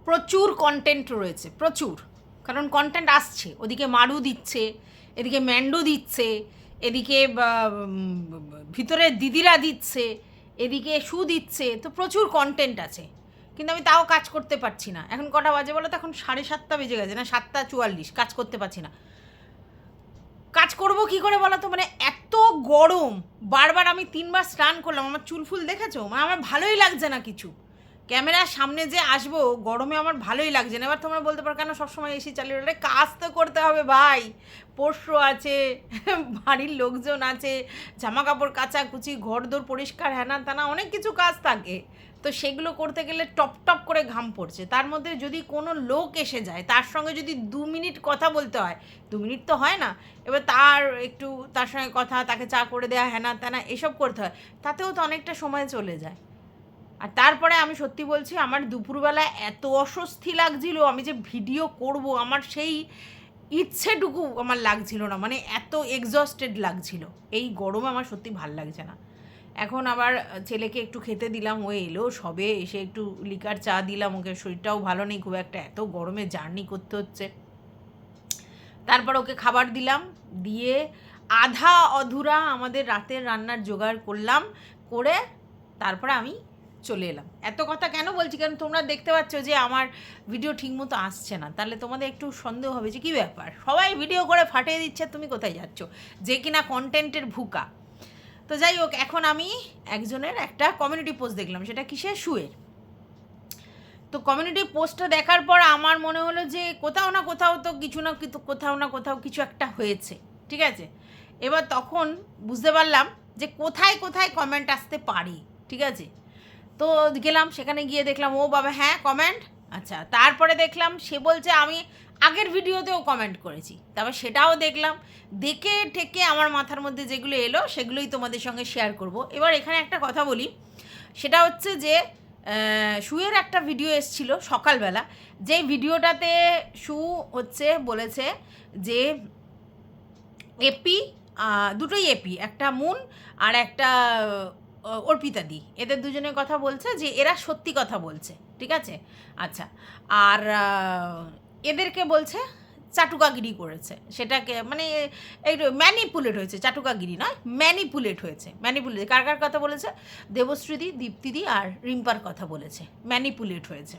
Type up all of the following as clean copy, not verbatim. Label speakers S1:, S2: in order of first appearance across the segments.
S1: প্রচুর কন্টেন্ট রয়েছে, প্রচুর। কারণ কন্টেন্ট আসছে, ওদিকে মারু দিচ্ছে, এদিকে ম্যান্ডো দিচ্ছে, এদিকে ভিতরে দিদিরা দিচ্ছে, এদিকে শু দিচ্ছে, তো প্রচুর কন্টেন্ট আছে। কিন্তু আমি তাও কাজ করতে পারছি না। এখন কটা বাজে বলো তো? এখন 7:30 বেজে গেছে, না 7:44, কাজ করতে পারছি না। কাজ করব কি করে বলো তো? মানে এত গরম, বারবার আমি 3বার স্নান করলাম, আমার চুল ফুল দেখেছো? মানে আমার ভালোই লাগছে না কিছু। ক্যামেরার সামনে যে আসবো গরমে আমার ভালোই লাগছে না। এবার তোমরা বলতে পারো কেন সবসময় এসি চালিয়ে? ওটা কাজ তো করতে হবে ভাই, পোষ্য আছে, বাড়ির লোকজন আছে, জামা কাপড় কাচাকুচি, ঘর দোর পরিষ্কার, হ্যানা ত্যানা, অনেক কিছু কাজ থাকে। তো সেগুলো করতে গেলে টপ টপ করে ঘাম পড়ছে। তার মধ্যে যদি কোনো লোক এসে যায়, তার সঙ্গে যদি 2 মিনিট কথা বলতে হয়, 2 মিনিট তো হয় না, এবার তার সঙ্গে কথা, তাকে চা করে দেওয়া, হ্যানা ত্যানা এসব করতে হয়, তাতেও তো অনেকটা সময় চলে যায়। আর তারপরে আমি সত্যি বলছি, আমার দুপুরবেলা এত অস্বস্তি লাগছিল, আমি যে ভিডিও করব আমার সেই ইচ্ছেটুকু আমার লাগছিল না, মানে এত এক্সস্টেড লাগছিল। এই গরমে আমার সত্যি ভাল লাগছে না। এখন আবার ছেলেকে একটু খেতে দিলাম, ও এলো সবে, এসে একটু লিকার চা দিলাম ওকে, শরীরটাও ভালো নেই খুব একটা, এত গরমে জার্নি করতে হচ্ছে। তারপর ওকে খাবার দিলাম, দিয়ে আধা অধুরা আমাদের রাতের রান্নার জোগাড় করলাম, করে তারপরে আমি চলে এলাম। এত কথা কেন বলছি? কারণ তোমরা দেখতে পাচ্ছ যে আমার ভিডিও ঠিকমতো আসছে না, তাহলে তোমাদের একটু সন্দেহ হবে যে কী ব্যাপার, সবাই ভিডিও করে ফাটিয়ে দিচ্ছে, তুমি কোথায় যাচ্ছ, যে কিনা কন্টেন্টের ভুকা। তো যাই হোক, এখন আমি একজনের একটা কমিউনিটি পোস্ট দেখলাম, সেটা কিসের? শুয়ের। তো কমিউনিটি পোস্টটা দেখার পর আমার মনে হলো যে কোথাও না কোথাও তো কিছু না কোথাও না কোথাও কিছু একটা হয়েছে, ঠিক আছে? এবার তখন বুঝতে পারলাম যে কোথায় কোথায় কমেন্ট আসতে পারে, ঠিক আছে? তো গেলাম, সেখানে গিয়ে দেখলাম ও বাবা হ্যাঁ কমেন্ট, আচ্ছা। তারপরে দেখলাম সে বলছে আমি আগের ভিডিওতেও কমেন্ট করেছি, তারপর সেটাও দেখলাম। দেখে ঠেকে আমার মাথার মধ্যে যেগুলো এলো সেগুলোই তোমাদের সঙ্গে শেয়ার করব। এবার এখানে একটা কথা বলি, সেটা হচ্ছে যে শুয়ের একটা ভিডিও এসেছিল সকালবেলা, যেই ভিডিওটাতে শু হচ্ছে বলেছে যে এপি, দুটোই এপি, একটা মুন আর একটা অর্পিতাদি, এদের দুজনের কথা বলছে যে এরা সত্যি কথা বলছে, ঠিক আছে? আচ্ছা। আর এদেরকে বলছে চাটুকাগিরি করেছে, সেটাকে মানে একটু ম্যানিপুলেট হয়েছে, চাটুকাগিরি নয়, ম্যানিপুলেট হয়েছে। ম্যানিপুলেট কার কার কথা বলেছে? দেবশ্রীদি, দীপ্তিদি আর রিম্পার কথা বলেছে, ম্যানিপুলেট হয়েছে।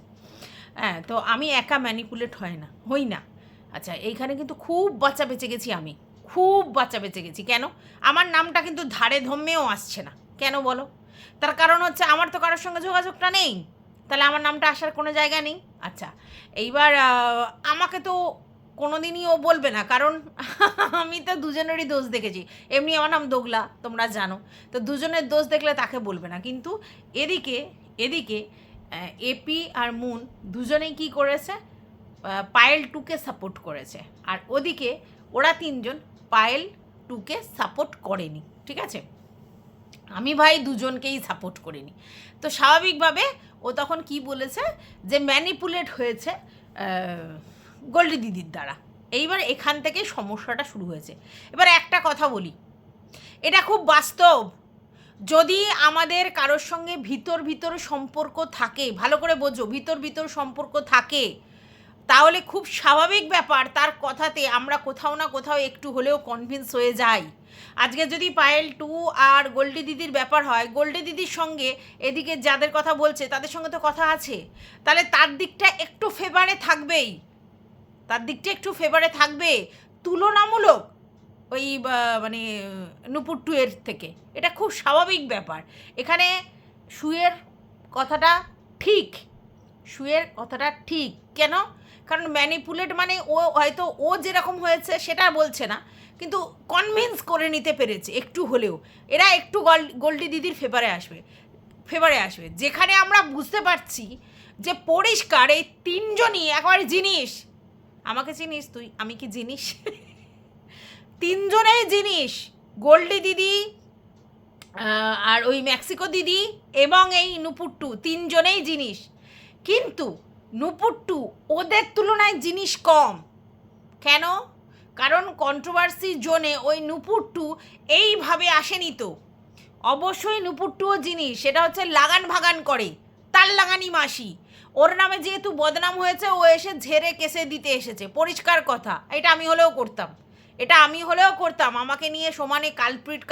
S1: হ্যাঁ, তো আমি একা ম্যানিপুলেট হই না। আচ্ছা, এইখানে কিন্তু খুব বাচ্চা বেঁচে গেছি, আমি খুব বাচ্চা বেঁচে গেছি। কেন? আমার নামটা কিন্তু ধারে ধম্মেও আসছে না। কেন বলো? তার কারণ হচ্ছে আমার তো কারোর সঙ্গে যোগাযোগটা নেই, তাহলে আমার নামটা আসার কোনো জায়গা নেই। আচ্ছা, এইবার আমাকে তো কোনো দিনই ও বলবে না, কারণ আমি তো দুজনেরই দোষ দেখেছি। এমনি আমার নাম দোগলা, তোমরা জানো, তো দুজনের দোষ দেখলে তাকে বলবে না। কিন্তু এদিকে এদিকে এপি আর মুন দুজনেই কি করেছে? পায়েল টুকে সাপোর্ট করেছে, আর ওদিকে ওরা তিনজন পায়েল টুকে সাপোর্ট করেনি, ঠিক আছে? আমি ভাই দুজনকেই সাপোর্ট করিনি। তো স্বাভাবিকভাবে ও তখন কি বলেছে যে ম্যানিপুলেট হয়েছে গোল্ডি দিদির দ্বারা। এইবার এখান থেকে সমস্যাটা শুরু হয়েছে। এবার একটা কথা বলি, এটা খুব বাস্তব। যদি আমাদের কারোর সঙ্গে ভিতর সম্পর্ক থাকে, ভালো করে বোঝো, ভিতর সম্পর্ক থাকে, তাহলে খুব স্বাভাবিক ব্যাপার তার কথাতে আমরা কোথাও না কোথাও একটু হলেও কনভিন্স হয়ে যাই। আজকে যদি পায়েল টু আর গোল্ডি দিদির ব্যাপার হয়, গোল্ডি দিদির সঙ্গে এদিকে যাদের কথা বলছে তাদের সঙ্গে তো কথা আছে, তাহলে তার দিকটা একটু ফেভারে থাকবেই, তার দিকটা একটু ফেভারে থাকবে তুলনামূলক ওই মানে নুপুর টুয়ের থেকে। এটা খুব স্বাভাবিক ব্যাপার। এখানে শুয়ের কথাটা ঠিক, শুয়ের কথাটা ঠিক। কেন? কারণ ম্যানিপুলেট মানে ও হয়তো ও যেরকম হয়েছে সেটা বলছে না, কিন্তু কনভিন্স করে নিতে পেরেছে একটু হলেও। এরা একটু গোল্ডি দিদির ফেভারে আসবে, যেখানে আমরা বুঝতে পারছি যে পরিষ্কার এই তিনজনই একবার জিনিস। আমাকে চিনিস তুই, আমি কি জিনিস? তিনজনেই জিনিস, গোল্ডি দিদি আর ওই মেক্সিকো দিদি এবং এই নুপুট্টু, তিনজনেই জিনিস। কিন্তু নুপুট্টু ওদের তুলনায় জিনিস কম। কেন? কারণ কন্ট্রোভার্সি জোনে ওই নুপুট্টু এইভাবে আসেনি তো। অবশ্যই নুপুট্টুও জিনিস, সেটা হচ্ছে লাগান ভাগান করে, তার লাগানি মাসি। ওর নামে যেহেতু বদনাম হয়েছে, ও এসে ঝেড়ে কেসে দিতে এসেছে, পরিষ্কার কথা। এটা আমি হলেও করতাম, আমাকে নিয়ে সমানে কালপ্রিট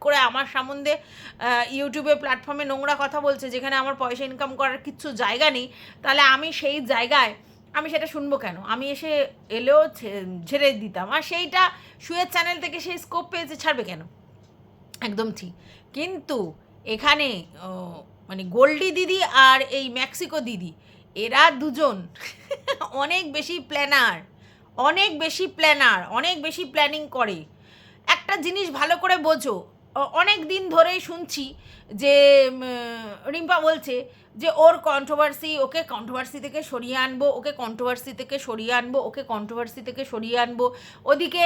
S1: করে আমার সম্বন্ধে ইউটিউবে প্ল্যাটফর্মে নোংরা কথা বলছে, যেখানে আমার পয়সা ইনকাম করার কিচ্ছু জায়গা নেই। তাহলে আমি সেই জায়গায় আমি সেটা শুনবো কেন? আমি এসে এলেও ঝেড়ে দিতাম, আর সেইটা শুয়ের চ্যানেল থেকে সেই স্কোপ পেয়েছে, ছাড়বে কেন? একদম ঠিক। কিন্তু এখানে মানে গোল্ডি দিদি আর এই মেক্সিকো দিদি, এরা দুজন অনেক বেশি প্ল্যানিং করে। একটা জিনিস ভালো করে বোঝো, অনেক দিন ধরেই শুনছি যে রিম্পা বলছে যে ওর ওকে কন্ট্রোভার্সি থেকে সরিয়ে আনবো। ওদিকে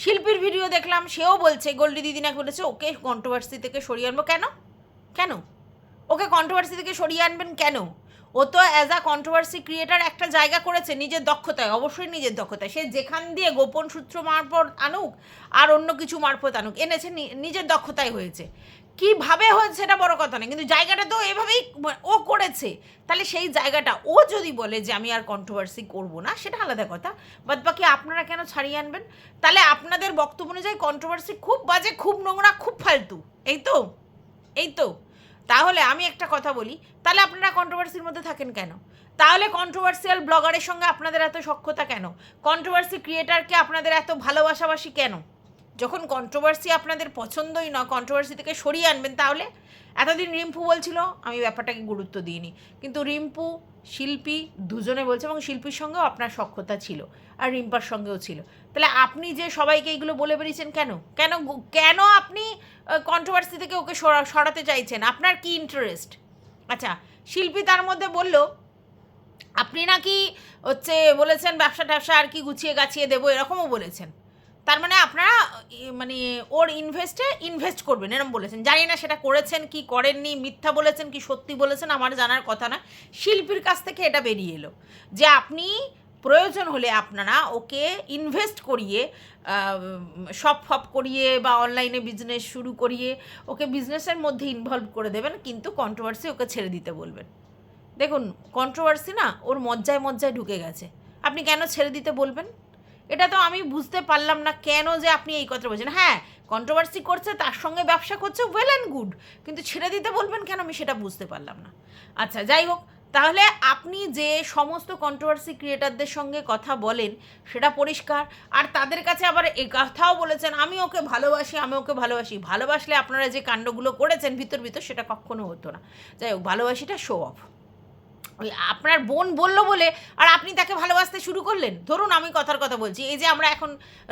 S1: শিল্পীর ভিডিও দেখলাম, সেও বলছে, গোল্ডি দিদি না বলেছে ওকে কন্ট্রোভার্সি থেকে সরিয়ে আনবো। কেন ওকে কন্ট্রোভার্সি থেকে সরিয়ে আনবেন কেন? ও তো অ্যাজ আ কন্ট্রোভার্সি ক্রিয়েটার একটা জায়গা করেছে নিজের দক্ষতায়, অবশ্যই নিজের দক্ষতায়। সে যেখান দিয়ে গোপন সূত্র মারফত আনুক আর অন্য কিছু মারফত আনুক, এনেছে নিজের দক্ষতায় হয়েছে। কীভাবে হয়েছে সেটা বড় কথা নয়, কিন্তু জায়গাটা তো এভাবেই ও করেছে। তাহলে সেই জায়গাটা ও যদি বলে যে আমি আর কন্ট্রোভার্সি করবো না, সেটা আলাদা কথা। বাদ বাকি আপনারা কেন ছাড়িয়ে আনবেন? তাহলে আপনাদের বক্তব্য অনুযায়ী কন্ট্রোভার্সি খুব বাজে, খুব নোংরা, খুব ফালতু, এই তো। তাহলে আমি একটা কথা বলি, তাহলে আপনারা কন্ট্রোভার্সির মধ্যে থাকেন কেন? তাহলে কন্ট্রোভার্সিয়াল ব্লগারের সঙ্গে আপনাদের এত সখ্যতা কেন? কন্ট্রোভার্সি ক্রিয়েটারকে আপনাদের এত ভালোবাসাবাসি কেন? যখন কন্ট্রোভার্সি আপনাদের পছন্দই না, কন্ট্রোভার্সি থেকে সরিয়ে আনবেন। তাহলে এতদিন রিম্পু বলছিল, আমি ব্যাপারটাকে গুরুত্ব দিইনি, কিন্তু রিম্পু, শিল্পী দুজনে বলছে, এবং শিল্পীর সঙ্গেও আপনার সখ্যতা ছিল আর রিম্পার সঙ্গেও ছিল। তাহলে আপনি যে সবাইকে এইগুলো বলে বেরিয়েছেন কেন আপনি কন্ট্রোভার্সি থেকে ওকে সরাতে চাইছেন? আপনার কি ইন্টারেস্ট? আচ্ছা, শিল্পী তার মধ্যে বলল আপনি নাকি বলেছেন ব্যবসা ট্যাবসা আর কি গুছিয়ে গাছিয়ে দেবো, এরকমও বলেছেন। তার মানে আপনারা মানে ওর ইনভেস্ট করবেন এরকম বলেছেন। জানি না সেটা করেছেন কি করেননি, মিথ্যা বলেছেন কি সত্যি বলেছেন, আমার জানার কথা না। শিল্পীর কাছ থেকে এটা বেরিয়ে এলো যে আপনি প্রয়োজন হলে আপনারা ওকে ইনভেস্ট করিয়ে, ফপ করিয়ে বা অনলাইনে বিজনেস শুরু করিয়ে ওকে বিজনেসের মধ্যে ইনভলভ করে দেবেন, কিন্তু কন্ট্রোভার্সি ওকে ছেড়ে দিতে বলবেন। দেখুন, কন্ট্রোভার্সি না ওর মজ্জায় ঢুকে গেছে, আপনি কেন ছেড়ে দিতে বলবেন? এটা তো আমি বুঝতে পারলাম না কেন যে আপনি এই কথা বলছেন। হ্যাঁ, কন্ট্রোভার্সি করছে, তার সঙ্গে ব্যবসা করছে, ওয়েল অ্যান্ড গুড, কিন্তু ছেড়ে দিতে বলবেন কেন? আমি সেটা বুঝতে পারলাম না। আচ্ছা, যাই হোক, তাহলে আপনি যে সমস্ত কন্ট্রোভার্সি ক্রিয়েটারদের সঙ্গে কথা বলেন সেটা পরিষ্কার, আর তাদের কাছে আবার এই কথাও বলেছেন আমি ওকে ভালোবাসি। ভালোবাসলে আপনারা যে কাণ্ডগুলো করেছেন ভিতর সেটা কখনো হতো না। যাই হোক, ভালোবাসিটা শো অফ। ওই আপনার বোন বলল বলে আর আপনি তাকে ভালোবাসতে শুরু করলেন। ধরুন, আমি কথার কথা বলছি, এই যে আমরা এখন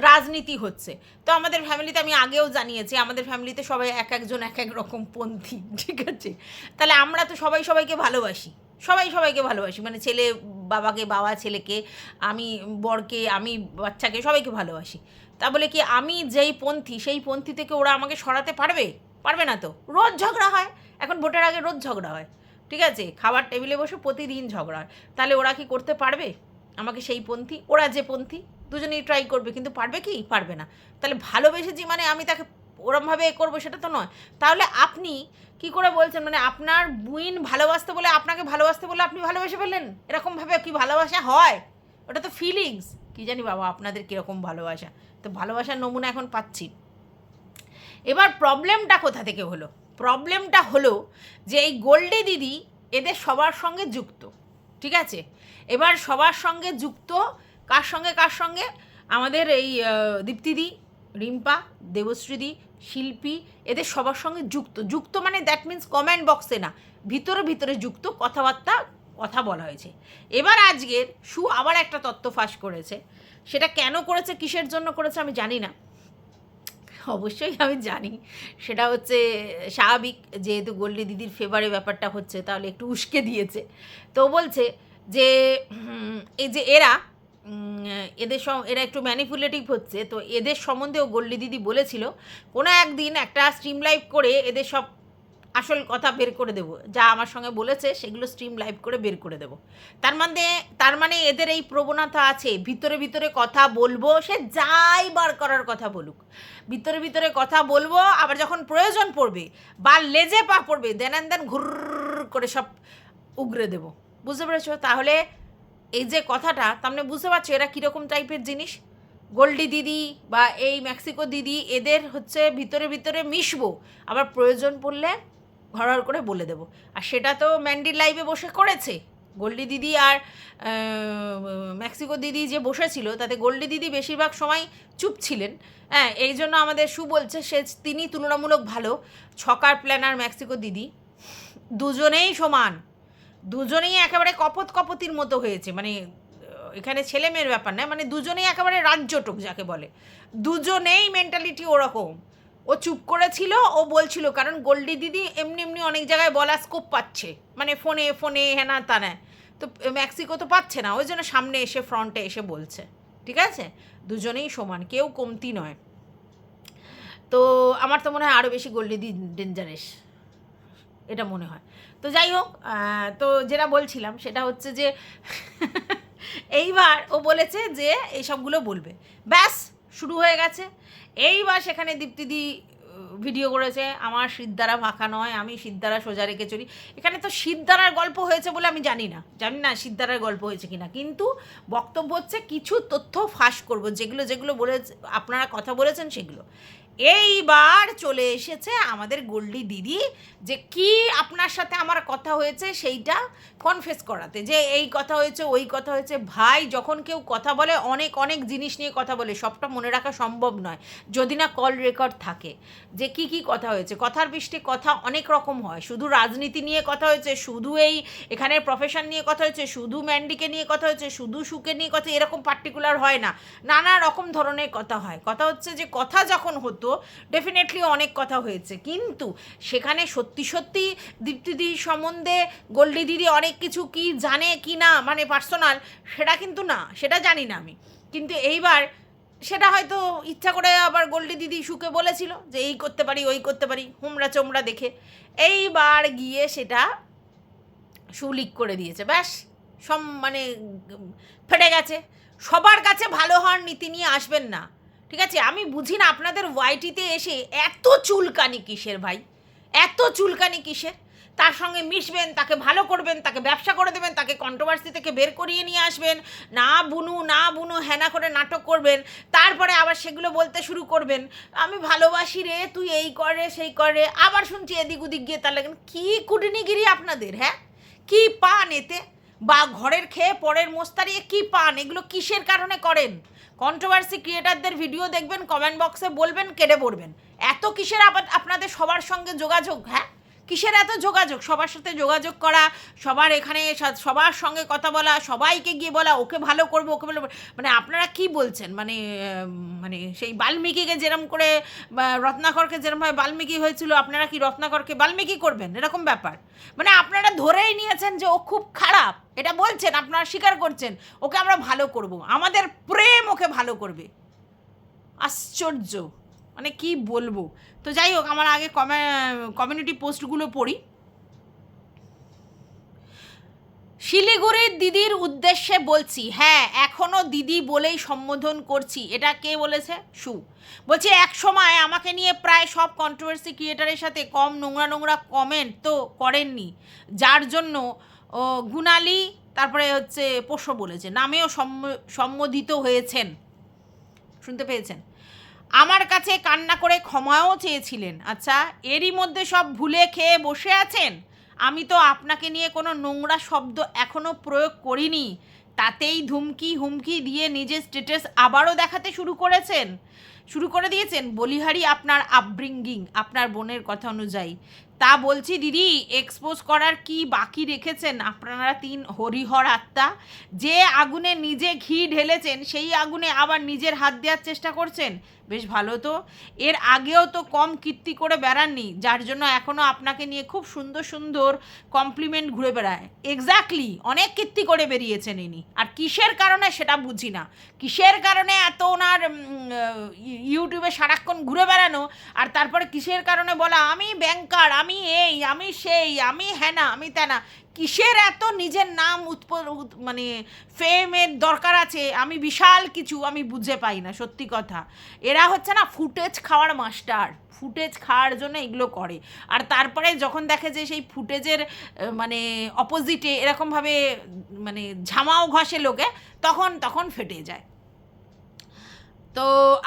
S1: রাজনীতি হচ্ছে, তো আমাদের ফ্যামিলিতে আমি আগেও জানিয়েছি, আমাদের ফ্যামিলিতে সবাই এক একজন এক এক রকম পন্থী, ঠিক আছে? তাহলে আমরা তো সবাইকে ভালোবাসি, সবাইকে ভালোবাসি, মানে ছেলে বাবাকে, বাবা ছেলেকে, আমি বরকে, আমি বাচ্চাকে, সবাইকে ভালোবাসি। তা বলে কি আমি যেই পন্থী সেই পন্থী থেকে ওরা আমাকে সরাতে পারবে না তো। রোজ ঝগড়া হয়, এখন ভোটের আগে রোজ ঝগড়া হয়, ঠিক আছে? খাবার টেবিলে বসে প্রতিদিন ঝগড়া। তাহলে ওরা কি করতে পারবে আমাকে সেই পন্থী? ওরা যে পন্থী দুজনেই ট্রাই করবে, কিন্তু পারবে না। তাহলে ভালোবেসেছি মানে আমি তাকে ওরমভাবে করবো সেটা তো নয়। তাহলে আপনি কি করে বলছেন, মানে আপনার বুইন ভালোবাসতে বলে, আপনাকে ভালোবাসতে বলে আপনি ভালোবেসে ফেললেন? এরকমভাবে কি ভালোবাসা হয়? ওটা তো ফিলিংস। কি জানি বাবা আপনাদের কীরকম ভালোবাসা, তো ভালোবাসার নমুনা এখন পাচ্ছি। এবার প্রবলেমটা কোথা থেকে হলো? প্রবলেমটা হলো যে এই গোল্ডি দিদি এদের সবার সঙ্গে যুক্ত, ঠিক আছে? এবার সবার সঙ্গে যুক্ত কার সঙ্গে? আমাদের এই দীপ্তিদি, রিম্পা, দেবশ্রীদি, শিল্পী, এদের সবার সঙ্গে যুক্ত মানে দ্যাট মিন্স কমেন্ট বক্সে না, ভিতরে যুক্ত, কথা বলা হয়েছে। এবার আজকের আবার একটা তত্ত্ব ফাঁস করেছে। সেটা কেন করেছে, কিসের জন্য করেছে আমি জানি না, অবশ্যই আমি জানি সেটা স্বাভাবিক, যেহেতু গোল্ডি দিদির ফেভারে ব্যাপারটা হচ্ছে, তাহলে একটু উস্কে দিয়েছে। তো বলছে যে এই যে এরা একটু ম্যানিপুলেটিভ হচ্ছে, তো এদের সম্বন্ধেও গোল্ডি দিদি বলেছিল কোনো একদিন একটা স্ট্রিম লাইভ করে এদের সব আসল কথা বের করে দেবো, যা আমার সঙ্গে বলেছে সেগুলো স্ট্রিম লাইভ করে বের করে দেবো। তার মানে এদের এই প্রবণতা আছে, ভিতরে কথা বলবো, সে যাই বার করার কথা বলুক, ভিতরে কথা বলবো, আবার যখন প্রয়োজন পড়বে বা লেজে পা পড়বে দেন ঘুর করে সব উগরে দেবো। বুঝতে পেরেছো? তাহলে এই যে কথাটা, তার মানে বুঝতে পারছো এরা কীরকম টাইপের জিনিস। গোল্ডি দিদি বা এই মেক্সিকো দিদি এদের হচ্ছে ভিতরে ভিতরে মিশবো, আবার প্রয়োজন পড়লে ঘর করে বলে দেবো। আর সেটা তো ম্যান্ডির লাইভে বসে করেছে। গোল্ডি দিদি আর মেক্সিকো দিদি যে বসেছিল তাতে গোল্ডি দিদি বেশিরভাগ সময় চুপ ছিলেন। হ্যাঁ, এই জন্য আমাদের সু বলছে তিনি তুলনামূলক ভালো। ছকার প্ল্যানার মেক্সিকো দিদি দুজনেই সমান, দুজনেই একেবারে কপতির মতো হয়েছে। মানে এখানে ছেলে মেয়ের ব্যাপার না, মানে দুজনেই একেবারে রাজ্যটক যাকে বলে, দুজনেই মেন্টালিটি ওরকম। ও চুপ করেছিল, ও বলছিল, কারণ গোল্ডি দিদি এমনি এমনি অনেক জায়গায় বলা স্কোপ পাচ্ছে, মানে ফোনে ফোনে হ্যানা তা না, তো মেক্সিকো তো পাচ্ছে না, ওই জন্য সামনে এসে ফ্রন্টে এসে বলছে। ঠিক আছে, দুজনেই সমান, কেউ কমতি নয়। তো আমার তো মনে হয় আরও বেশি গোল্ডি দিদি ডেঞ্জারাস, এটা মনে হয়। তো যাই হোক, তো যেটা বলছিলাম সেটা হচ্ছে যে এইবার ও বলেছে যে এইসবগুলো বলবে, ব্যাস শুরু হয়ে গেছে। এইবার সেখানে দীপ্তিদি ভিডিও করেছে, আমার সিদ্ধারা ফাঁকা নয়, আমি সিদ্ধারা সোজা রেখে চলি। এখানে তো সিদ্ধারার গল্প হয়েছে বলে আমি জানি না সিদ্ধারার গল্প হয়েছে কিনা, কিন্তু বক্তব্য হচ্ছে কিছু তথ্য ফাঁস করব, যেগুলো যেগুলো বলে আপনারা কথা বলেছেন সেগুলো। এইবার চলে এসেছে আমাদের গোল্ডি দিদি, যে কি আপনার সাথে আমার কথা হয়েছে সেইটা কনফেস করাতে, যে এই কথা হয়েছে ওই কথা হয়েছে। ভাই, যখন কেউ কথা বলে অনেক অনেক জিনিস নিয়ে কথা বলে, সবটা মনে রাখা সম্ভব নয় যদি না কল রেকর্ড থাকে, যে কি কি কথা হয়েছে। কথার বৃষ্টি কথা অনেক রকম হয়, শুধু রাজনীতি নিয়ে কথা হয়েছে, শুধু এই এখানের প্রফেশন নিয়ে কথা হয়েছে, শুধু ম্যান্ডিকে নিয়ে কথা হয়েছে, শুধু সুকে নিয়ে কথা, এরকম পার্টিকুলার হয় না, নানা রকম ধরনের কথা হয়। কথা হচ্ছে যে কথা যখন হতো ডেফিনেটলি অনেক কথা হয়েছে, কিন্তু সেখানে সত্যি সত্যি দীপ্তিদির সম্বন্ধে গোল্ডি দিদি অনেক কিছু কি জানে কি না, মানে পার্সোনাল, সেটা কিন্তু না, সেটা জানি না আমি। কিন্তু এইবার সেটা হয়তো ইচ্ছা করে আবার গোল্ডি দিদি সুকে বলেছিল যে এই করতে পারি ওই করতে পারি, হুমড়া চোমড়া দেখে এইবার গিয়ে সেটা সুলিক করে দিয়েছে, ব্যাস মানে ফেটে গেছে। সবার কাছে ভালো হওয়ার নীতি নিয়ে আসবেন না, ঠিক আছে? আমি বুঝি না আপনাদের ওয়াইটিতে এসে এত চুলকানি কিসের ভাই, এত চুলকানি কিসের? তার সঙ্গে মিশবেন, তাকে ভালো করবেন, তাকে ব্যবসা করে দেবেন, তাকে কন্ট্রোভার্সি থেকে বের করিয়ে নিয়ে আসবেন, না বুনু হ্যানা করে নাটক করবেন, তারপরে আবার সেগুলো বলতে শুরু করবেন, আমি ভালোবাসি রে, তুই এই করে সেই করে, আবার শুনছি এদিক ওদিক গিয়ে তার লাগেন। কী কুটিনিগিরি আপনাদের, হ্যাঁ? কী পান এতে? বা ঘরের খেয়ে পরের মোস্তারিয়ে কী পান? এগুলো কিসের কারণে করেন? কন্ট্রোভার্সি ক্রিয়েটারদের ভিডিও দেখবেন, কমেন্ট বক্সে বলবেন, কেটে পড়বেন। এত কিসের আপনাদের সবার সঙ্গে যোগাযোগ, হ্যাঁ? কিসের এত যোগাযোগ? সবার সাথে যোগাযোগ করা, সবার এখানে সবার সঙ্গে কথা বলা, সবাইকে গিয়ে বলা ওকে ভালো করবো, ওকে ভালো, মানে আপনারা কি বলছেন? মানে মানে সেই বাল্মীকিকে যেরকম করে বা রত্নাকরকে যেরকমভাবে বাল্মীকি হয়েছিল, আপনারা কি রত্নাকরকে বাল্মীকি করবেন? এরকম ব্যাপার। মানে আপনারা ধরেই নিয়েছেন যে ও খুব খারাপ, এটা বলছেন, আপনারা স্বীকার করছেন ওকে আমরা ভালো করব, আমাদের প্রেম ওকে ভালো করবে। আশ্চর্য, মানে কি বলবো। তো যাই হোক, আমার আগে কমিউনিটি পোস্টগুলো পড়ি। শিলিগুড়ির দিদির উদ্দেশ্যে বলছি, হ্যাঁ এখনও দিদি বলেই সম্বোধন করছি। এটা কে বলেছে? সু বলছি, এক সময় আমাকে নিয়ে প্রায় সব কন্ট্রোভার্সি ক্রিয়েটারের সাথে কম নোংরা কমেন্ট তো করেননি, যার জন্য গুণালি তারপরে হচ্ছে পোষ্য বলেছে, নামেও সম্বোধিত হয়েছেন, শুনতে পেয়েছেন? আমার কাছে কান্না করে ক্ষমাও চেয়েছিলেন। আচ্ছা, এরই মধ্যে সব ভুলে খেয়ে বসে আছেন। আমি তো আপনাকে নিয়ে কোনো নোংরা শব্দ এখনও প্রয়োগ করিনি, তাতেই হুমকি দিয়ে নিজের স্ট্যাটাস আবারও দেখাতে শুরু করে দিয়েছেন। বলিহারি আপনার আপব্রিঙ্গিং, আপনার বোনের কথা অনুযায়ী। তা বলছি দিদি, এক্সপোজ করার কি বাকি রেখেছেন? আপনারা 3 হরিহর আত্মা, যে আগুনে নিজে ঘি ঢেলেছেন সেই আগুনে আবার নিজের হাত দেওয়ার চেষ্টা করছেন। বেশ ভালো তো, এর আগেও তো কম কীর্তি করে বেড়াননি, যার জন্য এখনও আপনাকে নিয়ে খুব সুন্দর সুন্দর কমপ্লিমেন্ট ঘুরে বেড়ায়। এক্স্যাক্টলি, অনেক কীর্তি করে বেরিয়েছেন ইনি, আর কিসের কারণে সেটা বুঝি না, কিসের কারণে এত ওনার ইউটিউবে সারাক্ষণ ঘুরে বেড়ানো, আর তারপরে কিসের কারণে বলা আমি ব্যাংকার, আমি আমি এই, আমি সেই, আমি হ্যাঁ না, আমি তা না। কিসের এত নিজের নাম মানে ফেমের দরকার আছে? আমি বিশাল কিছু, আমি বুঝে পাই না সত্যি কথা। এরা হচ্ছে না ফুটেজ খাওয়ার মাস্টার, ফুটেজ খাওয়ার জন্য এগুলো করে। আর তারপরে যখন দেখে যে সেই ফুটেজের মানে অপোজিটে এরকমভাবে মানে ঝামাও ঘষে লোকে, তখন তখন ফেটে যায়। তো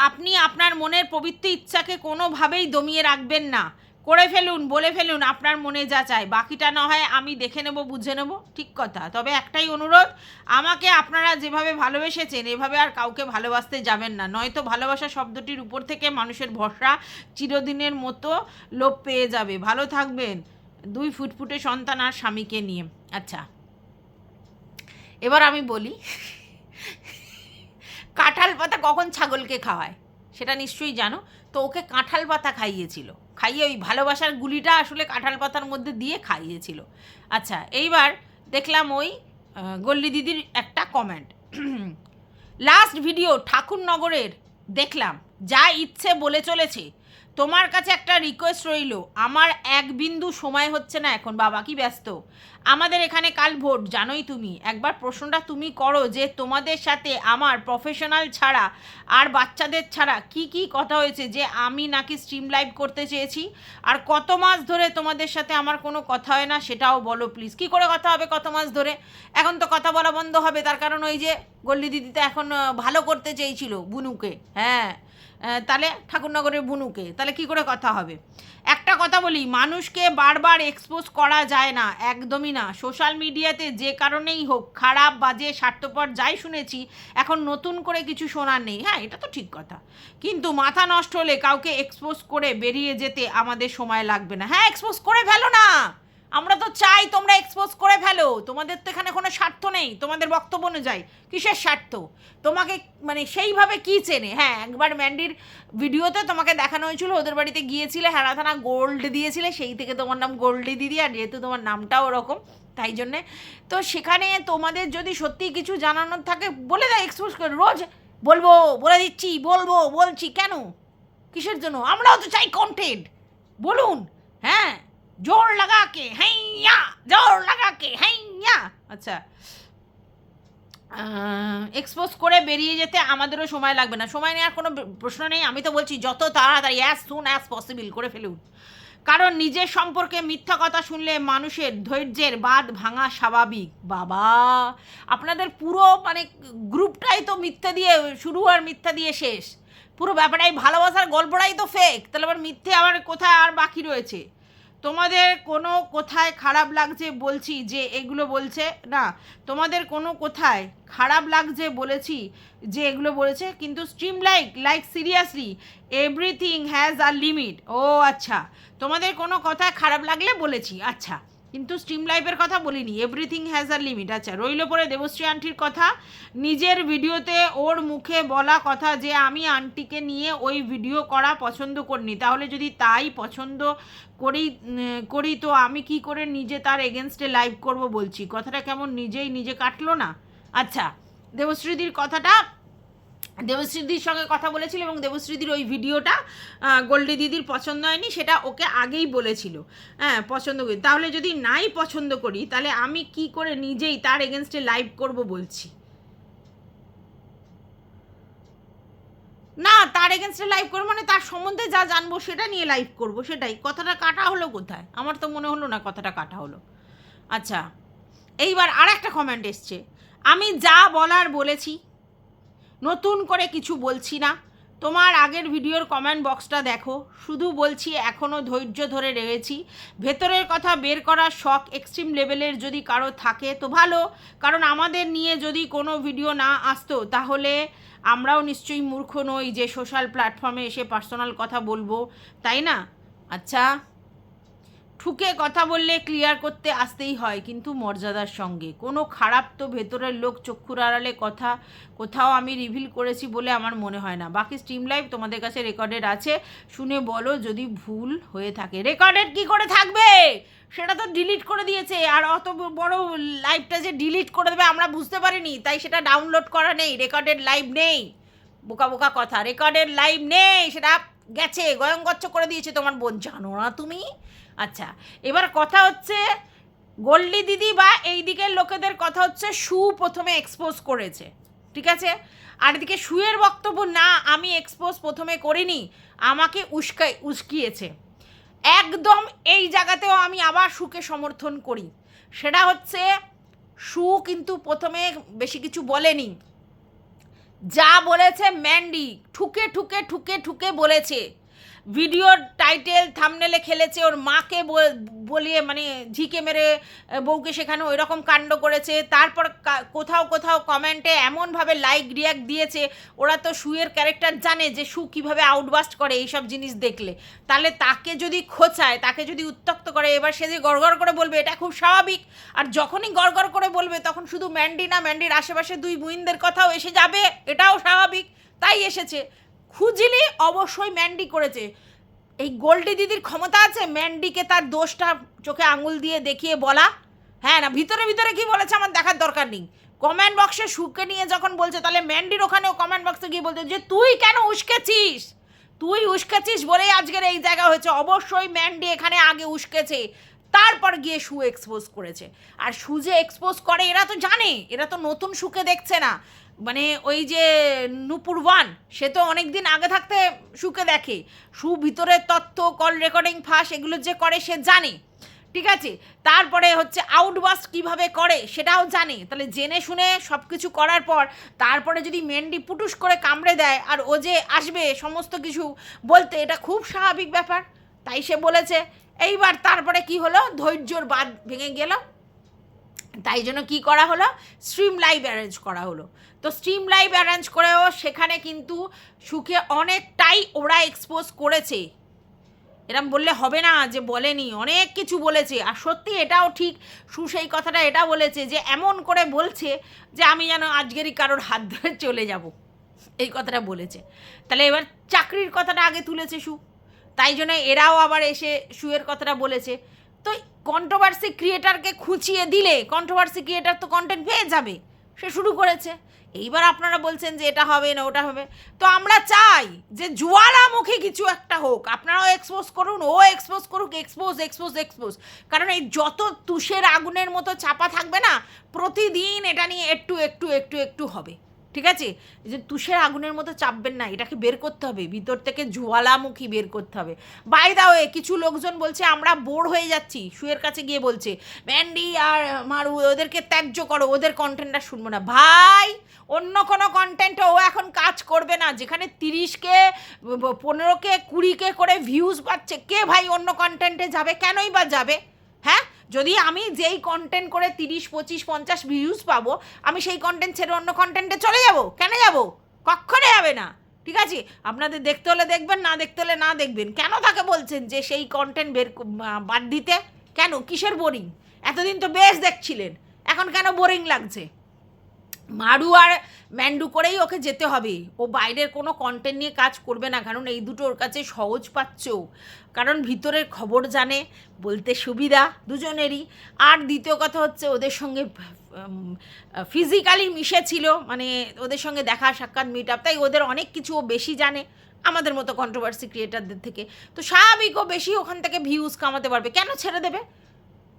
S1: আপনি আপনার মনের পবিত্র ইচ্ছাকে কোনোভাবেই দমিয়ে রাখবেন না, করে ফেলুন, বলে ফেলুন আপনার মনে যা চায়, বাকিটা না হয় আমি দেখে নেব, বুঝে নেব, ঠিক কথা। তবে একটাই অনুরোধ, আমাকে আপনারা যেভাবে ভালোবেসেছেন এভাবে আর কাউকে ভালোবাসতে যাবেন না, নয়তো ভালোবাসা শব্দটির উপর থেকে মানুষের ভরসা চিরদিনের মতো লোপ পেয়ে যাবে। ভালো থাকবেন 2 ফুটফুটে সন্তান আর স্বামীকে নিয়ে। আচ্ছা, এবার আমি বলি, কাঁঠাল পাতা কখন ছাগলকে খাওয়ায় সেটা নিশ্চয়ই জানো। তো ওকে কাঁঠাল পাতা খাইয়েছিল, খাইয়ে ওই ভালোবাসার গুলিটা আসলে কাঁঠাল পাতার মধ্যে দিয়ে খাইয়েছিল। আচ্ছা, এইবার দেখলাম ওই গল্লি দিদির একটা কমেন্ট, লাস্ট ভিডিও ঠাকুরনগরের দেখলাম, যা ইচ্ছে বলে চলেছে। তোমার কাছে একটা রিকোয়েস্ট রইল, আমার এক বিন্দু সময় হচ্ছে না এখন, বাবা কি ব্যস্ত, আমাদের এখানে কাল ভোট জানোই তুমি, একবার প্রশ্নটা তুমি করো যে তোমাদের সাথে আমার প্রফেশনাল ছাড়া আর বাচ্চাদের ছাড়া কি কি কথা হয়েছে, যে আমি নাকি স্ট্রিম লাইভ করতে চেয়েছি, আর কত মাস ধরে তোমাদের সাথে আমার কোনো কথা হয় না সেটাও বলো প্লিজ। কি করে কথা হবে কত মাস ধরে? এখন তো কথা বলা বন্ধ হবে, তার কারণ ওই যে গল্লি দিদি তো এখন ভালো করতে চেয়েছিল বুনুকে, হ্যাঁ, তাহলে ঠাকুরনগরের বুনুকে, তাহলে কি করে কথা হবে? একটা কথা বলি, মানুষকে বারবার এক্সপোজ করা যায় না, একদমই না। সোশ্যাল মিডিয়াতে যে কারণেই হোক, খারাপ বাজে স্বার্থপর যাই শুনেছি, এখন নতুন করে কিছু শোনার নেই, হ্যাঁ এটা তো ঠিক কথা। কিন্তু মাথা নষ্ট হলে কাউকে এক্সপোজ করে বেরিয়ে যেতে আমাদের সময় লাগবে না। হ্যাঁ, এক্সপোজ করে ফেলো না, আমরা তো চাই তোমরা এক্সপোজ করে ফেলো, তোমাদের তো এখানে কোনো স্বার্থ নেই, তোমাদের বক্তব্য অনুযায়ী কিসের স্বার্থ? তোমাকে মানে সেইভাবে কি চেনে? হ্যাঁ, একবার ম্যান্ডির ভিডিওতে তোমাকে দেখানো হয়েছিল, ওদের বাড়িতে গিয়েছিলে, হেনা থানা গোল্ড দিয়েছিলে, সেই থেকে তোমার নাম গোল্ডি দিদি, আর যেহেতু তোমার নামটাও ওরকম তাই জন্যে, তো সেখানে তোমাদের যদি সত্যি কিছু জানানোর থাকে বলে দাও, এক্সপোজ করে। রোজ বলবো, বলে দিচ্ছি, বলবো, বলছি কেন, কিসের জন্য? আমরাও তো চাই কন্টেন্ট, বলুন, হ্যাঁ, জোর লাগাকে হ্যাঁ, জোর লাগাকে হ্যাঁ। আচ্ছা, এক্সপোজ করে বেরিয়ে যেতে আমাদেরও সময় লাগবে না, সময় নেওয়ার কোনো প্রশ্ন নেই। আমি তো বলছি যত তাড়াতাড়ি, অ্যাজ সুন অ্যাজ পসিবল করে ফেলুন, কারণ নিজের সম্পর্কে মিথ্যা কথা শুনলে মানুষের ধৈর্যের বাঁধ ভাঙা স্বাভাবিক। বাবা, আপনাদের পুরো মানে গ্রুপটাই তো মিথ্যা দিয়ে শুরু আর মিথ্যা দিয়ে শেষ, পুরো ব্যাপারটাই ভালোবাসার গল্পটাই তো ফেক, তাহলে আবার মিথ্যে আবার কোথায় আর বাকি রয়েছে? তোমাদের কোনো কোথায় খারাপ লাগছে বলছি যে এগুলো বলছে না, তোমাদের কোনো কোথায় খারাপ লাগছে বলেছি যে এগুলো বলেছে, কিন্তু stream like seriously everything has a limit. ও আচ্ছা, তোমাদের কোনো কথা খারাপ লাগলে বলেছি, আচ্ছা, কিন্তু স্ট্রিম লাইফের কথা বলিনি, এভরিথিং হ্যাজ আ লিমিট। আচ্ছা, রইল পরে দেবশ্রী আন্টির কথা, নিজের ভিডিওতে ওর মুখে বলা কথা যে আমি আন্টিকে নিয়ে ওই ভিডিও করা পছন্দ করিনি, তাহলে যদি তাই পছন্দ করি তো আমি কি করে নিজে তার এগেনস্টে লাইভ করব বলছি, কথাটা কেমন নিজেই নিজে কাটলো না? আচ্ছা, দেবশ্রীদির কথাটা, দেবশ্রীদির সঙ্গে কথা বলেছিল এবং দেবশ্রীদির ওই ভিডিওটা গোল্ডি দিদির পছন্দ হয়নি, সেটা ওকে আগেই বলেছিল, হ্যাঁ পছন্দ করি, তাহলে যদি নাই পছন্দ করি তাহলে আমি কি করে নিজেই তার এগেনস্টে লাইভ করব বলছি? না, তার এগেনস্টে লাইভ করবো মানে তার সম্বন্ধে যা জানবো সেটা নিয়ে লাইভ করব, সেটাই। কথাটা কাটা হলো কোথায়? আমার তো মনে হলো না কথাটা কাটা হলো। আচ্ছা, এইবার আর একটা কমেন্ট এসছে, আমি যা বলার বলেছি, নতুন করে কিছু বলছি না, তোমার আগের ভিডিওর কমেন্ট বক্সটা দেখো, শুধু বলছি এখনও ধৈর্য ধরে রয়েছি, ভেতরের কথা বের করার শখ এক্সট্রিম লেভেলের যদি কারো থাকে তো ভালো, কারণ আমাদের নিয়ে যদি কোনো ভিডিও না আসতো তাহলে আমরাও নিশ্চয়ই মূর্খ নই যে সোশ্যাল প্ল্যাটফর্মে এসে পার্সোনাল কথা বলবো, তাই না? আচ্ছা, ঠুকে কথা বললে ক্লিয়ার করতে আসতেই হয়, কিন্তু মর্যাদার সঙ্গে, কোনো খারাপ তো ভেতরের লোক চক্ষুর আড়ালে কথা কোথাও আমি রিভিল করেছি বলে আমার মনে হয় না। বাকি স্ট্রিম লাইভ তোমাদের কাছে রেকর্ডেড আছে, শুনে বলো যদি ভুল হয়ে থাকে। রেকর্ডেড কি করে থাকবে? সেটা তো ডিলিট করে দিয়েছে, আর অত বড় লাইভটা যে ডিলিট করে দেবে আমরা বুঝতে পারিনি, তাই সেটা ডাউনলোড করা নেই, রেকর্ডেড লাইভ নেই, বোকা বোকা কথা, রেকর্ডেড লাইভ নেই, সেটা গেছে, গয়ঙ্গচ্ছ করে দিয়েছে তোমার বোন, জানো না তুমি? আচ্ছা, এবার কথা হচ্ছে গোল্ডি দিদি বা এই দিকের লোকেদের কথা হচ্ছে শু প্রথমে এক্সপোজ করেছে, ঠিক আছে? আর এদিকে শুয়ের বক্তব্য, না আমি এক্সপোজ প্রথমে করিনি, আমাকে উস্কিয়েছে। একদম এই জায়গাতেও আমি আবার শুকে সমর্থন করি। সেটা হচ্ছে শু কিন্তু প্রথমে বেশি কিছু বলেনি, যা বলেছে ম্যান্ডি ঠুকে ঠুকে ঠুকে ঠুকে বলেছে। ভিডিওর টাইটেল থাম্বনেলে খেলেছে, ওর মাকে বলিয়ে মানে ঝিকে মেরে বউকে সেখানে ওই রকম কাণ্ড করেছে। তারপর কোথাও কোথাও কমেন্টে এমনভাবে লাইক রিয়াক্ট দিয়েছে, ওরা তো শুয়ের ক্যারেক্টার জানে যে শু কীভাবে আউটবাস্ট করে এইসব জিনিস দেখলে। তাহলে তাকে যদি খোঁচায়, তাকে যদি উত্ত্যক্ত করে, এবার সে যে গড়গড় করে বলবে এটা খুব স্বাভাবিক। আর যখনই গড়গড় করে বলবে তখন শুধু ম্যান্ডি না, ম্যান্ডির আশেপাশে দুই বুইনদের কথাও এসে যাবে, এটাও স্বাভাবিক, তাই এসেছে। খুঁজলি অবশ্যই ম্যান্ডি করেছে। এই গোল্ডি দিদির ক্ষমতা আছে ম্যান্ডিকে তার দোষটা চোখে আঙুল দিয়ে দেখিয়ে বলা? হ্যাঁ না, ভিতরে ভিতরে কি বলেছে আমার দেখার দরকার নেই। কমেন্ট বক্সে শুকে নিয়ে যখন বলছে, তাহলে ম্যান্ডির ওখানেও কমেন্ট বক্সে গিয়ে বলছে যে তুই কেন উস্কেছিস, তুই উস্কেছিস বলেই আজকের এই জায়গা হয়েছে। অবশ্যই ম্যান্ডি এখানে আগে উস্কেছে, তারপর গিয়ে শু এক্সপোজ করেছে। আর শু যে এক্সপোজ করে এরা তো জানে, এরা তো নতুন শুকে দেখছে না। মানে ওই যে নূপুর ওয়ান, সে তো অনেক দিন আগে থাকতে শুকে দেখে, শু ভিতরের তথ্য, কল রেকর্ডিং ফাঁস এগুলো যে করে সে জানে, ঠিক আছে? তারপরে হচ্ছে আউটবাস্ট কিভাবে করে সেটাও জানে। তাহলে জেনে শুনে সব কিছু করার পর তারপরে যদি মেন্ডি পুটুস করে কামড়ে দেয় আর ও যে আসবে সমস্ত কিছু বলতে, এটা খুব স্বাভাবিক ব্যাপার, তাই সে বলেছে। এইবার তারপরে কি হলো, ধৈর্যর বাঁধ ভেঙে গেল, তাই জন্য কি করা হলো, স্ট্রিম লাইভ অ্যারেঞ্জ করা হলো। তো স্ট্রিম লাইভ অ্যারেঞ্জ করেও সেখানে কিন্তু সুখে অনেকটাই ওরা এক্সপোজ করেছে। এরম বললে হবে না যে বলেনি, অনেক কিছু বলেছে। আর সত্যি এটাও ঠিক, সু সেই কথাটা এটা বলেছে যে এমন করে বলছে যে আমি যেন আজকেরই কারোর হাত ধরে চলে যাব, এই কথাটা বলেছে। তাহলে এবার চাকরির কথাটা আগে তুলেছে সু, তাই জন্য এরাও আবার এসে শুয়ের কথাটা বলেছে। তো কন্ট্রোভার্সি ক্রিয়েটারকে খুঁচিয়ে দিলে কন্ট্রোভার্সি ক্রিয়েটার তো কন্টেন্ট পেয়ে যাবে, সে শুরু করেছে। এইবার আপনারা বলছেন যে এটা হবে না ওটা হবে, তো আমরা চাই যে জুয়ালামুখী কিছু একটা হোক, আপনারাও এক্সপোজ করুন, ও এক্সপোজ করুক, এক্সপোজ এক্সপোজ এক্সপোজ। কারণ এই যত তুষের আগুনের মতো চাপা থাকবে না, প্রতিদিন এটা নিয়ে একটু একটু একটু একটু হবে, ঠিক আছে? যে তুষের আগুনের মতো চাপবেন না, এটাকে বের করতে হবে, ভিতর থেকে জ্বালামুখী বের করতে হবে। বাই দা ওয়ে, কিছু লোকজন বলছে আমরা বোর হয়ে যাচ্ছি, শুয়ের কাছে গিয়ে বলছে ম্যান্ডি আর মারু ওদেরকে ত্যায্য করো, ওদের কন্টেন্টটা শুনবো না। ভাই, অন্য কোনো কন্টেন্টে ও এখন কাজ করবে না, যেখানে 30কে 15কে 20কে করে ভিউজ পাচ্ছে, কে ভাই অন্য কন্টেন্টে যাবে? কেনই বা যাবে? হ্যাঁ, যদি আমি যেই কন্টেন্ট করে 30, 25, 50 ভিউজ পাবো, আমি সেই কন্টেন্ট ছেড়ে অন্য কন্টেন্টে চলে যাব? কেন যাব? কক্ষণে যাবে না, ঠিক আছে? আপনাদের দেখতে হলে দেখবেন, না দেখতে হলে না দেখবেন। কেন তাকে বলছেন যে সেই কন্টেন্ট বাদ দিতে? কেন, কিসের বোরিং? এতদিন তো বেশ দেখছিলেন, এখন কেন বোরিং লাগছে? মারু আর ম্যান্ডু করেই ওকে যেতে হবে, ও বাইরের কোনো কন্টেন্ট নিয়ে কাজ করবে না, কারণ এই দুটো ওর কাছে সহজ পাচ্ছ, কারণ ভিতরের খবর জানে, বলতে সুবিধা দুজনেরই। আর দ্বিতীয় কথা হচ্ছে ওদের সঙ্গে ফিজিক্যালি মিশেছিল, মানে ওদের সঙ্গে দেখা সাক্ষাৎ মিট আপ, তাই ওদের অনেক কিছু ও বেশি জানে আমাদের মতো কন্ট্রোভার্সি ক্রিয়েটারদের থেকে। তো স্বাভাবিক ও বেশি ওখান থেকে ভিউজ কামাতে পারবে, কেন ছেড়ে দেবে?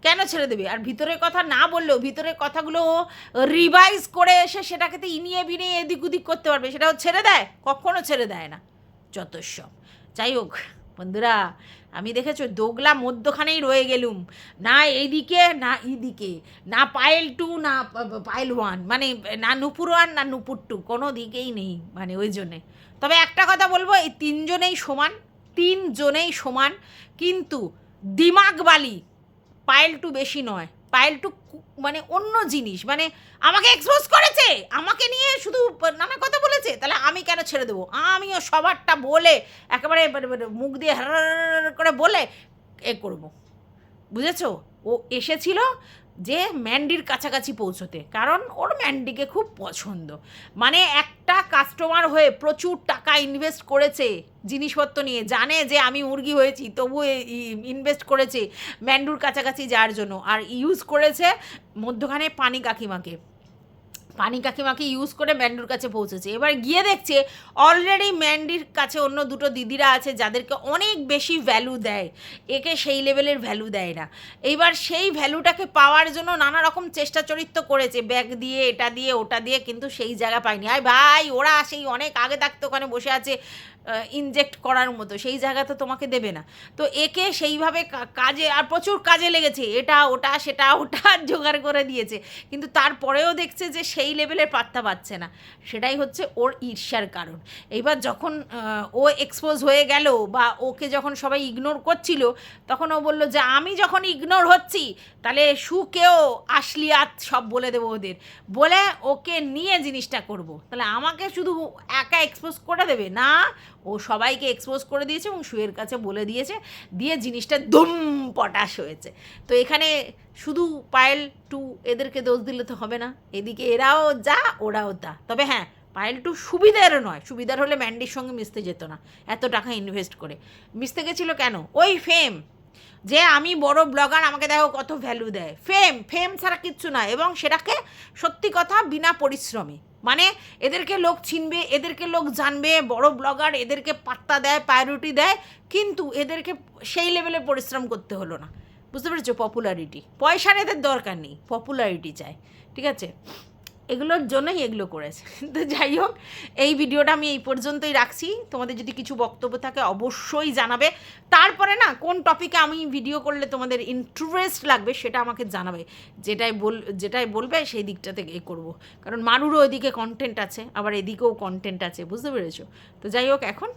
S1: কেন ছেড়ে দেবে? আর ভিতরের কথা না বললেও ভিতরের কথাগুলো রিভাইজ করে এসে সেটাকে তো ইনিয়ে বিনিয়ে এদিক ওদিক করতে পারবে, সেটাও ছেড়ে দেয়? কখনো ছেড়ে দেয় না, যত সব। যাই হোক বন্ধুরা, আমি দেখেছো দোগলা মধ্যখানেই রয়ে গেলুম, না এইদিকে না এইদিকে, না পায়েল টু না পায়েল ওয়ান, মানে না নূপুর ওয়ান না নূপুর টু, কোনো দিকেই নেই, মানে ওই জন্যে। তবে একটা কথা বলবো, এই তিনজনেই সমান, কিন্তু দিমাগ বালি পায়েল টু বেশি নয়, পায়েল টু মানে অন্য জিনিস, মানে আমাকে এক্সপোজ করেছে, আমাকে নিয়ে শুধু নানা কথা বলেছে, তাহলে আমি কেন ছেড়ে দেবো? আমিও সবারটা বলে একেবারে মুখ দিয়ে হার করে বলে এ করবো, বুঝেছো? ও এসেছিল যে ম্যান্ডির কাছাকাছি পৌঁছতে, কারণ ওর ম্যান্ডিকে খুব পছন্দ, মানে একটা কাস্টমার হয়ে প্রচুর টাকা ইনভেস্ট করেছে জিনিসপত্র নিয়ে, জানে যে আমি মুরগি হয়েছি, তবু ইনভেস্ট করেছে ম্যান্ডুর কাছাকাছি যাওয়ার জন্য, আর ইউজ করেছে মধ্যখানে পানি কাকিমাকে। পানি কাকিমাকে ইউজ করে ম্যান্ডুর কাছে পৌঁছেছে। এবার গিয়ে দেখছে অলরেডি ম্যান্ডির কাছে অন্য দুটো দিদিরা আছে যাদেরকে অনেক বেশি ভ্যালু দেয়, একে সেই লেভেলের ভ্যালু দেয় না। এইবার সেই ভ্যালুটাকে পাওয়ার জন্য নানা রকম চেষ্টা চরিত্র করেছে, ব্যাগ দিয়ে, এটা দিয়ে, ওটা দিয়ে, কিন্তু সেই জায়গা পায়নি। আয় ভাই, ওরা সেই অনেক আগে থাকতে ওখানে বসে আছে ইনজেক্ট করার মতো, সেই জায়গা তো তোমাকে দেবে না। তো একে সেইভাবে কাজে, আর প্রচুর কাজে লেগেছে, এটা ওটা সেটা ওটা জোগাড় করে দিয়েছে, কিন্তু তারপরেও দেখছে যে সেই লেভেলের পাত্তা পাচ্ছে না। সেটাই হচ্ছে ওর ঈর্ষার কারণ। এইবার যখন ও এক্সপোজ হয়ে গেল, বা ওকে যখন সবাই ইগনোর করছিল, তখন ও বলল যে আমি যখন ইগনোর হচ্ছি তাহলে সুকেও আসলিয়াত সব বলে দেবো ওদের, বলে ওকে নিয়ে জিনিসটা করব। তাহলে আমাকে শুধু একা এক্সপোজ করে দেবে না, ও সবাইকে এক্সপোজ করে দিয়েছে এবং সুয়ের কাছে বলে দিয়েছে, দিয়ে জিনিসটা দুম পটাশ হয়েছে। তো এখানে শুধু পায়েল টু এদেরকে দোষ দিলে তো হবে না, এদিকে এরাও যা ওরাও তা। তবে হ্যাঁ, পায়েল টু সুবিধারও নয়, সুবিধার হলে ম্যান্ডির সঙ্গে মিশতে যেত না, এত টাকা ইনভেস্ট করে মিশতে গেছিলো কেন? ওই ফেম, যে আমি বড় ব্লগার, আমাকে দেখো কত ভ্যালু দেয়, ফেম, ফেম ছাড়া কিচ্ছু না। এবং সেটাকে সত্যি কথা বিনা পরিশ্রমে, মানে এদেরকে লোক চিনবে, এদেরকে লোক জানবে, বড় ব্লগার, এদেরকে পাত্তা দেয়, প্রায়োরিটি দেয়, কিন্তু এদেরকে সেই লেভেলে পরিশ্রম করতে হলো না। বুঝতে পেরেছো? পপুলারিটি, পয়সার এদের দরকার নেই, পপুলারিটি চায়, ঠিক আছে? এগুলোর জন্যই এগুলো করেছে। তো যাই হোক, এই ভিডিওটা আমি এই পর্যন্তই রাখছি। তোমাদের যদি কিছু বক্তব্য থাকে অবশ্যই জানাবে। তারপরে না, কোন টপিকে আমি ভিডিও করলে তোমাদের ইন্টারেস্ট লাগবে সেটা আমাকে জানাবে, যেটাই বলবে সেই দিকটা থেকে করবো। কারণ মারুরও ওইদিকে কন্টেন্ট আছে, আবার এদিকেও কন্টেন্ট আছে, বুঝতে পেরেছো? তো যাই হোক, এখন